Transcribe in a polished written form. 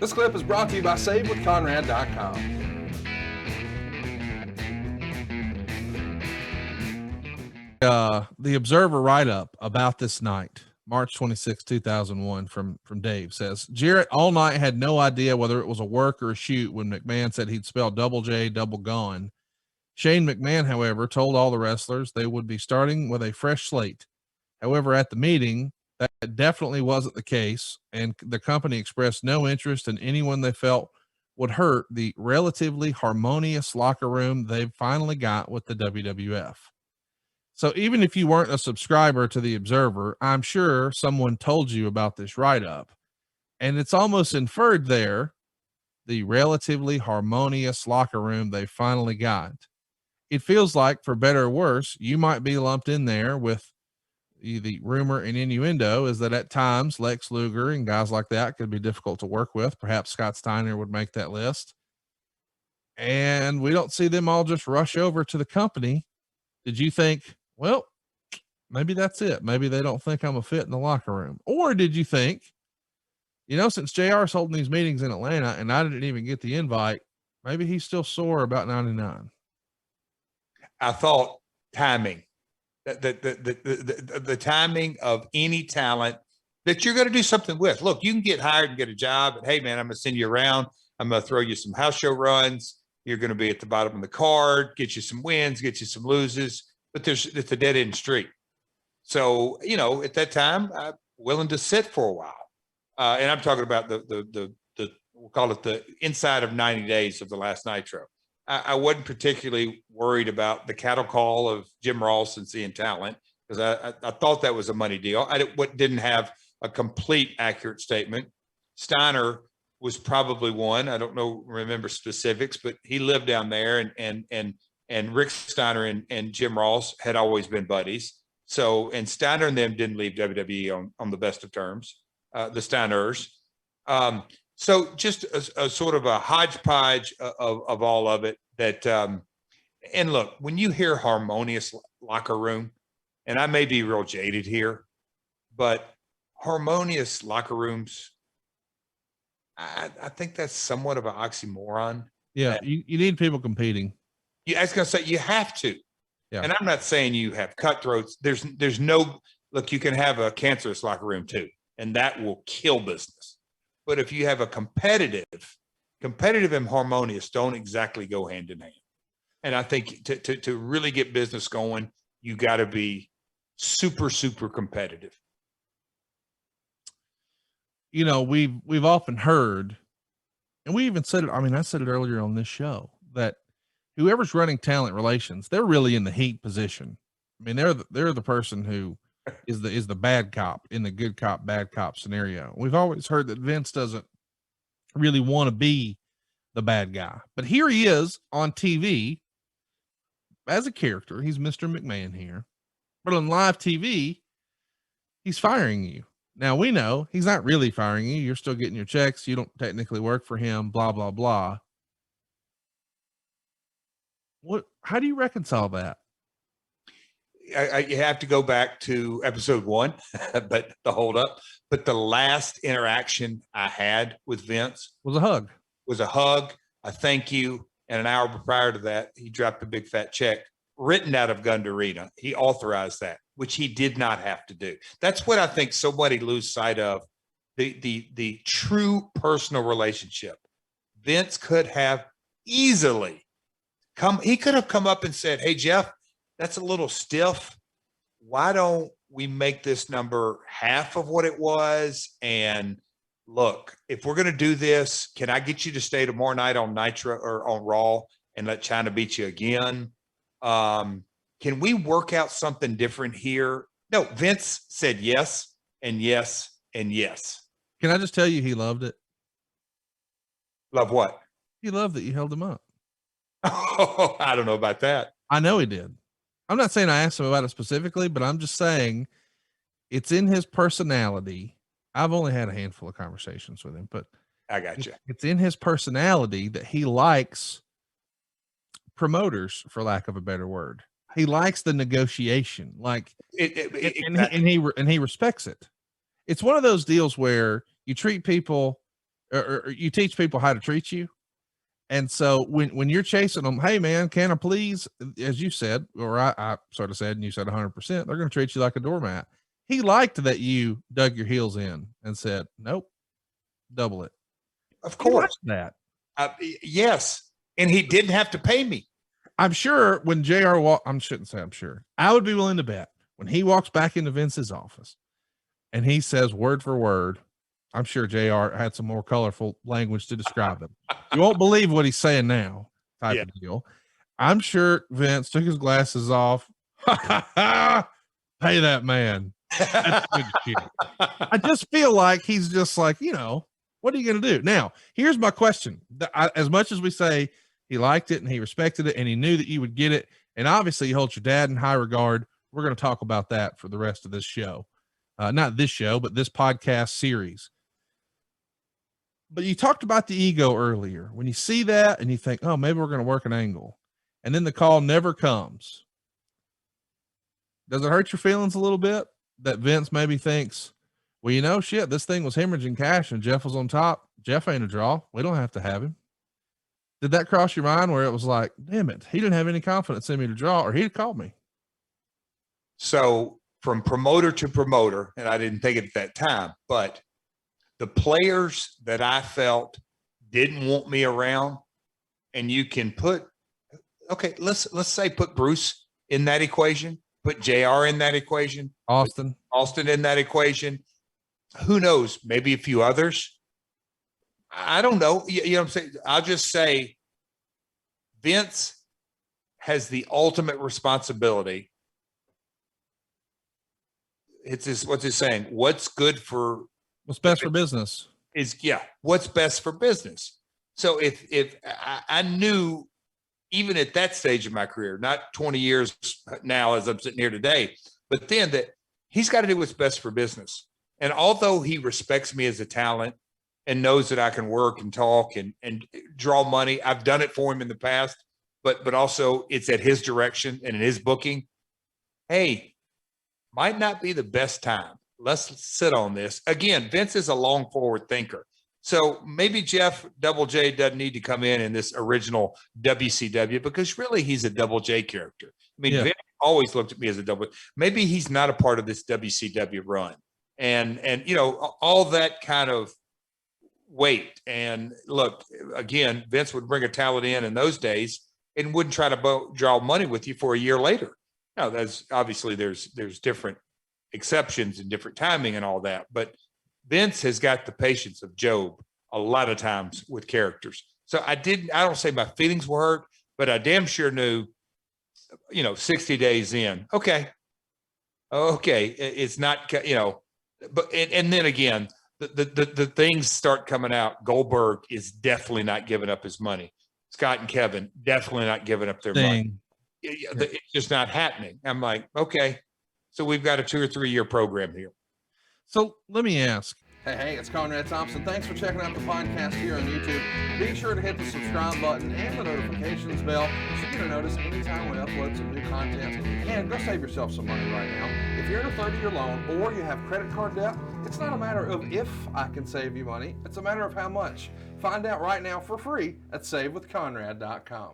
This clip is brought to you by SaveWithConrad.com. The Observer write-up about this night, March 26, 2001, from Dave says, Jarrett all night had no idea whether it was a work or a shoot when McMahon said he'd spell double J, double gone. Shane McMahon, however, told all the wrestlers they would be starting with a fresh slate. However, at the meeting, that definitely wasn't the case, and the company expressed no interest in anyone they felt would hurt the relatively harmonious locker room they've finally got with the WWF. So even if you weren't a subscriber to the Observer, I'm sure someone told you about this write-up, and it's almost inferred there, the relatively harmonious locker room they finally got. It feels like, for better or worse, you might be lumped in there with the rumor and innuendo is that at times Lex Luger and guys like that could be difficult to work with. Perhaps Scott Steiner would make that list. And we don't see them all just rush over to the company. Did you think, well, maybe that's it. Maybe they don't think I'm a fit in the locker room. Or did you think, since JR is holding these meetings in Atlanta and I didn't even get the invite, maybe he's still sore about 99. I thought timing. The timing of any talent that you're going to do something with. Look, you can get hired and get a job. And, hey, man, I'm going to send you around. I'm going to throw you some house show runs. You're going to be at the bottom of the card, get you some wins, get you some loses. But it's a dead end street. So, at that time, I'm willing to sit for a while. And I'm talking about the we'll call it the inside of 90 days of the last Nitro. I wasn't particularly worried about the cattle call of Jim Ross and seeing talent because I thought that was a money deal. I didn't have a complete accurate statement. Steiner was probably one. I don't remember specifics, but he lived down there, and Rick Steiner and Jim Ross had always been buddies. So, and Steiner and them didn't leave WWE on the best of terms, the Steiners. So just a sort of a hodgepodge of all of it that, and look, when you hear harmonious locker room, and I may be real jaded here, but harmonious locker rooms, I think that's somewhat of an oxymoron. Yeah. You need people competing. I was going to say, you have to. Yeah. And I'm not saying you have cutthroats. There's no, look, you can have a cancerous locker room too, and that will kill business. But if you have a competitive and harmonious don't exactly go hand in hand. And I think to really get business going, you got to be super, super competitive. We've often heard, and we even said it, I said it earlier on this show, that whoever's running talent relations, they're really in the heat position. They're the person who is the bad cop in the good cop, bad cop scenario. We've always heard that Vince doesn't really want to be the bad guy, but here he is on TV as a character. He's Mr. McMahon here, but on live TV, he's firing you. Now we know he's not really firing you. You're still getting your checks. You don't technically work for him, blah, blah, blah. How do you reconcile that? You have to go back to episode 1, but the hold up. But the last interaction I had with Vince was a hug, a thank you. And an hour prior to that, he dropped a big fat check written out of Gundarina. He authorized that, which he did not have to do. That's what I think somebody lose sight of, the true personal relationship. Vince could have easily he could have come up and said, hey, Jeff, that's a little stiff. Why don't we make this number half of what it was? And look, if we're going to do this, can I get you to stay tomorrow night on Nitro or on Raw and let China beat you again? Can we work out something different here? No, Vince said yes and yes and yes. Can I just tell you, he loved it. Love what? He loved that you held him up. Oh, I don't know about that. I know he did. I'm not saying I asked him about it specifically, but I'm just saying it's in his personality. I've only had a handful of conversations with him, but I got you. It's in his personality that he likes promoters, for lack of a better word. He likes the negotiation, and he respects it. It's one of those deals where you treat people or you teach people how to treat you. And so when you're chasing them, hey man, can I please, as you said, or I sort of said, and you said 100%, they're going to treat you like a doormat. He liked that you dug your heels in and said, nope, double it. Of course. That. Yes. And he didn't have to pay me. I'm sure when JR I shouldn't say I'm sure. I would be willing to bet when he walks back into Vince's office and he says word for word, I'm sure JR had some more colorful language to describe him. You won't believe what he's saying now, type of deal. I'm sure Vince took his glasses off. Pay that man. That's good shit. I just feel like he's just like, what are you going to do? Now, here's my question. As much as we say he liked it and he respected it and he knew that you would get it, and obviously you hold your dad in high regard, we're going to talk about that for the rest of this show. Not this show, but this podcast series. But you talked about the ego earlier. When you see that and you think, oh, maybe we're going to work an angle, and then the call never comes. Does it hurt your feelings a little bit that Vince maybe thinks, well, shit, this thing was hemorrhaging cash and Jeff was on top. Jeff ain't a draw. We don't have to have him. Did that cross your mind where it was like, damn it, he didn't have any confidence in me to draw, or he'd called me? So from promoter to promoter, and I didn't think it at that time, but the players that I felt didn't want me around, and you can put, okay, let's say put Bruce in that equation, put JR in that equation, Austin in that equation. Who knows? Maybe a few others. I don't know. You know what I'm saying? I'll just say Vince has the ultimate responsibility. What's his saying? What's good for what's best for business what's best for business. So if I knew, even at that stage of my career, not 20 years now as I'm sitting here today, but then that he's got to do what's best for business. And although he respects me as a talent and knows that I can work and talk and draw money, I've done it for him in the past, but also it's at his direction and in his booking. Hey, might not be the best time. Let's sit on this. Again, Vince is a long forward thinker. So maybe Jeff Double J doesn't need to come in this original WCW, because really he's a Double J character. I mean, Vince always looked at me as a double. Maybe he's not a part of this WCW run. And all that kind of weight. And look, again, Vince would bring a talent in those days and wouldn't try to draw money with you for a year later. Now, that's obviously there's different exceptions and different timing and all that, but Vince has got the patience of Job a lot of times with characters. So I don't say my feelings were hurt, but I damn sure knew, 60 days in, okay, it's not, but, and then again, the things start coming out. Goldberg is definitely not giving up his money. Scott and Kevin definitely not giving up their money. It's just not happening. I'm like, okay, so we've got a 2 or 3 year program here. So let me ask. Hey, it's Conrad Thompson. Thanks for checking out the podcast here on YouTube. Be sure to hit the subscribe button and the notifications bell so you get a notice anytime we upload some new content. And go save yourself some money right now. If you're in a 30-year loan or you have credit card debt, it's not a matter of if I can save you money. It's a matter of how much. Find out right now for free at SaveWithConrad.com.